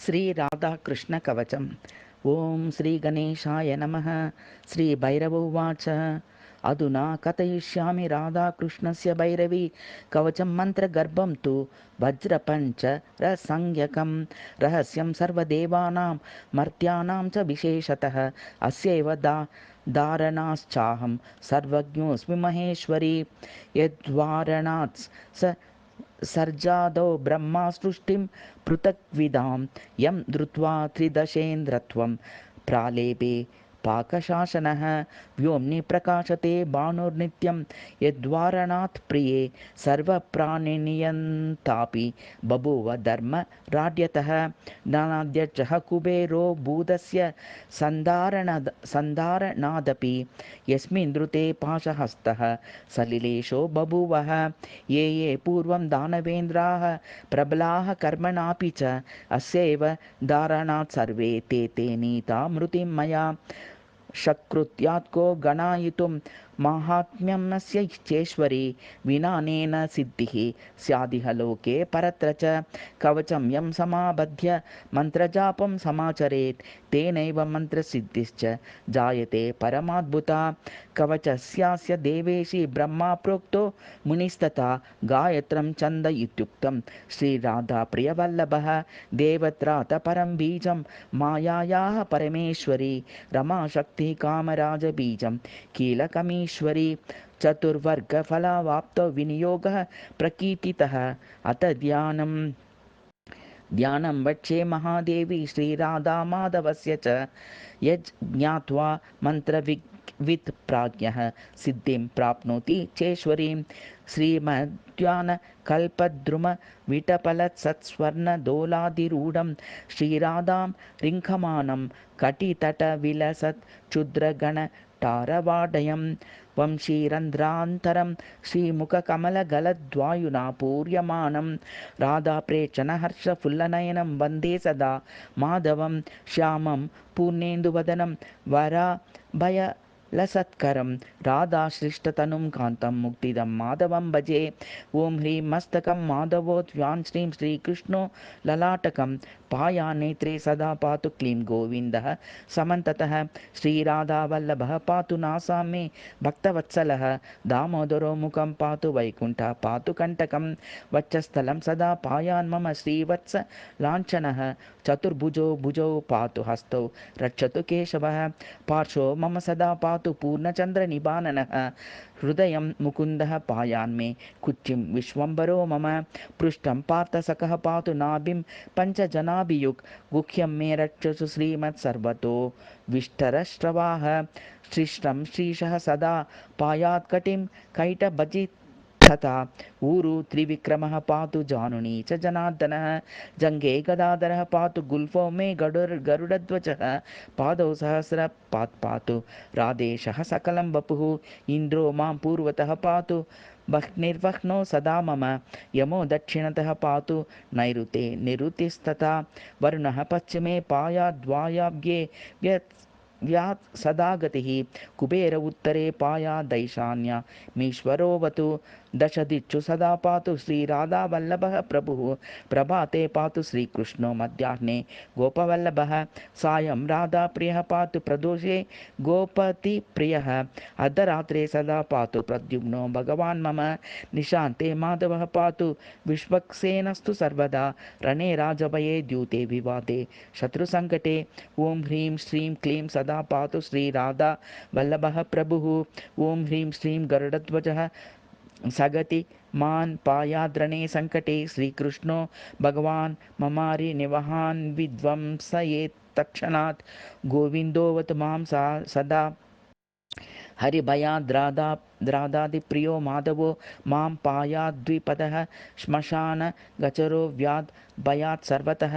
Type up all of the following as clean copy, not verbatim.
श्रीराधाकृष्णकवचम्। ॐ श्रीगणेशाय नमः। श्रीभैरव उवाच अधुना कथयिष्यामि राधाकृष्णस्य भैरवी कवचं मन्त्रगर्भं तु वज्रपञ्चरसंज्ञकं रहस्यं सर्वदेवानां मर्त्यानां च विशेषतः अस्यैव धारणाश्चाहं सर्वज्ञोऽस्मि महेश्वरी। यद्वारणात् सर्जादौ ब्रह्मा सृष्टिं पृथक्विदां यं धृत्वा त्रिदशेन्द्रत्वं प्रालेपे पाकशासनः व्योम्नि प्रकाशते भानुर्नित्यं यद्वारणात् प्रिये सर्वप्राणिनियन्तापि बभूव धर्मराड्यतः नाद्यजः कुबेरो भूतस्य सन्धारणादपि यस्मिन् धृते पाशहस्तः सलिलेशो बभूवः। ये पूर्वं दानवेन्द्राः प्रबलाः कर्मणापि च अस्यैव धारणात् सर्वे ते नीता मृतिं मया शकृत्यात्को गणायितुं माहात्म्यमस्य चेश्वरी विनानेन सिद्धिः स्यादिह लोके परत्र च। कवचं यं समाबध्य मन्त्रजापं समाचरेत् तेनैव मन्त्रसिद्धिश्च जायते परमाद्भुता। कवचस्यास्य देवेशी ब्रह्मा प्रोक्तो मुनिस्तथा गायत्रं छन्द इत्युक्तं श्रीराधाप्रियवल्लभः देवत्रात परं बीजं मायायाः परमेश्वरी रमाशक्तिः कामराजबीजं कीलकमीश्वरी। चतुर्वर्गफलावाप्तो विनियोगः प्रकीर्तितः अथ ध्यानं वक्षे महादेवी श्रीराधा माधवस्य च यज्ज्ञात्वा मन्त्रवित् प्राज्ञः सिद्धिं प्राप्नोति चेश्वरीं। श्रीमद्यानकल्पद्रुमविटपलत्सत्स्वर्णदोलादिरूढं श्रीराधां रिङ्खमानं कटितटविलसत् क्षुद्रगणटारवाडयं वंशीरन्ध्रान्तरं श्रीमुखकमलगलद्वायुना पूर्यमानं राधाप्रेक्षणहर्षफुल्लनयनं वन्दे सदा माधवं श्यामं पूर्णेन्दुवदनं वराभयलसत्करं राधाश्लिष्टतनुं कान्तं मुक्तिदं माधवं भजे। ॐ ह्रीं मस्तकं माधवोऽध्यान् श्रीं श्रीकृष्णो ललाटकं पायानेत्रे सदा पातु क्लीं गोविन्दः समन्ततः। श्रीराधावल्लभः पातु नासां मे भक्तवत्सलः दामोदरो मुखं पातु वैकुण्ठः पातु कण्टकं वक्षस्थलं सदा पायान् मम श्रीवत्स लाञ्छनः चतुर्भुजो भुजौ पातु हस्तौ रक्षतु केशवः पार्श्वो मम सदा पातु पूर्णचन्द्रनिभाननः हृदयं मुकुन्दः पायान् मे कुच्चिं विश्वम्भरो मम पृष्ठं पार्थसखः पातु नाभिं पञ्चजनाभियुक् गुह्यं मे रक्षसु श्रीमत्सर्वतो विष्टरश्रवाः श्रीष्टं श्रीशः सदा पायात्कटिं कैटभजित् तथा ऊरु त्रिविक्रमः पातु जानुनी च जनार्दनः जङ्गे गदाधरः पातु गुल्फो मे गरुडध्वजः पादौ सहस्रपात् पातु राधेशः सकलं वपुः इन्द्रो मां पूर्वतः पातु वह्निर्वह्नौ सदा मम यमो दक्षिणतः पातु नैऋते निरुतिस्तथा वरुणः पश्चिमे पायाद्वायाब्जे व्यात् सदा गतिः कुबेर उत्तरे पायादैशान्यमीश्वरोऽवतु दशदिक्षु सदा पातु श्रीराधावल्लभः प्रभुः प्रभाते पातु श्रीकृष्णो मध्याह्ने गोपवल्लभः सायं राधाप्रियः पातु प्रदोषे गोपतिप्रियः अर्धरात्रे सदा पातु प्रद्युम्नो भगवान् मम निशान्ते माधवः पातु विश्वक्सेनस्तु सर्वदा रणे राजभये द्यूते विवादे शत्रुसङ्कटे ॐ ह्रीं श्रीं क्लीं सदा पातु श्रीराधा वल्लभः प्रभुः ॐ ह्रीं श्रीं गरुडध्वजः सगति मान् पायाद्रणे सङ्कटे श्रीकृष्णो भगवान् ममारि निवहान् विध्वंसयेत् तत्क्षणात् गोविन्दोऽवतु मां सदा हरिभयाद्रादादिप्रियो माधवो मां पायाद्विपदः श्मशानगचरो व्याद्भयात् सर्वतः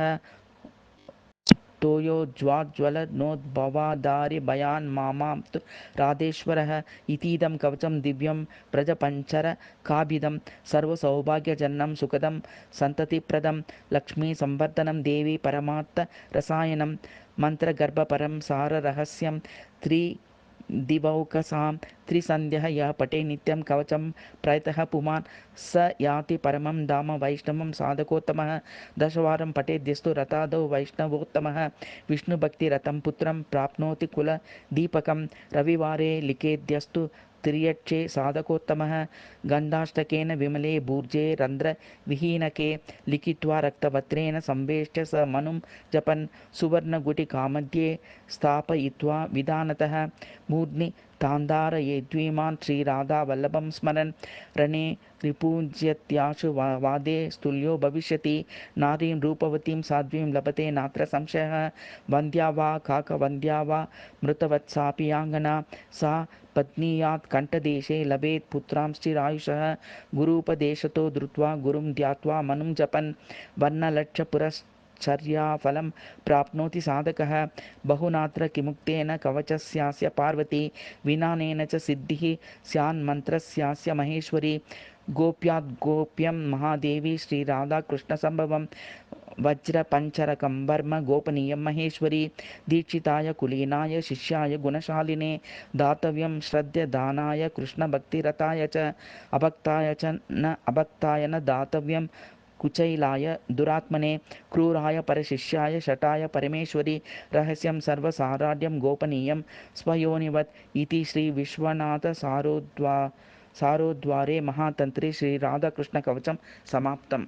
तोयोज्ज्वलनोद्भवादारि भयान् मां तु राधेश्वरः इतीदं कवचं दिव्यं प्रजपञ्चरकाभिदं सर्वसौभाग्यजननं सुखदं सन्ततिप्रदं लक्ष्मीसंवर्धनं देवी परमात्तरसायनं मन्त्रगर्भपरं साररहस्यं दिवौकसां त्रिसन्ध्यः यः पटे नित्यं कवचं प्रयतः पुमान् स याति परमं धाम वैष्णवं साधकोत्तमः। दशवारं पठेद्यस्तु रथादौ वैष्णवोत्तमः विष्णुभक्तिरतं पुत्रं प्राप्नोति कुलदीपकं। रविवारे लिखेद्यस्तु तिर्यक्षे साधकोत्तमः गन्धाष्टकेन विमले भूर्जे रन्ध्रविहीनके लिखित्वा रक्तवस्त्रेण संवेष्य स मनुं जपन् सुवर्णगुटिकामध्ये स्थापयित्वा विधानतः मूर्ध्नि तान्धारयेद्विमान् श्रीराधावल्लभं स्मरन् रणे रिपुञ्जत्याशु वादे स्तुल्यो भविष्यति। नारीं रूपवतीं साध्वीं लभते नात्र संशयः। वन्द्या वा काकवन्द्या वा मृतवत्सापि याङ्गना सा पत्नीयात् कण्ठदेशे लभेत् पुत्रांश्चिरायुषः। गुरूपदेशतो धृत्वा गुरुं ध्यात्वा मनुं जपन् वर्णलक्षपुरश्चर्याफलं प्राप्नोति साधकः। बहुनात्र किमुक्तेन कवचस्यास्य पार्वती विनानेन च सिद्धिः स्यान्मन्त्रस्यास्य महेश्वरी। गोप्याद्गोप्यं महादेवी श्रीराधाकृष्णसम्भवं वज्रपञ्चरकं वर्म गोपनीयं महेश्वरी। दीक्षिताय कुलीनाय शिष्याय गुणशालिने दातव्यं श्रद्धदानाय कृष्णभक्तिरताय च अभक्ताय न दातव्यं कुचैलाय दुरात्मने। क्रूराय परशिष्याय शटाय परमेश्वरी रहस्यं सर्वसाराढ्यं गोपनीयं स्वयोनिवत् इति श्री विश्वनाथ सारोद्वारे महातन्त्रे श्रीराधाकृष्णकवचं समाप्तम्।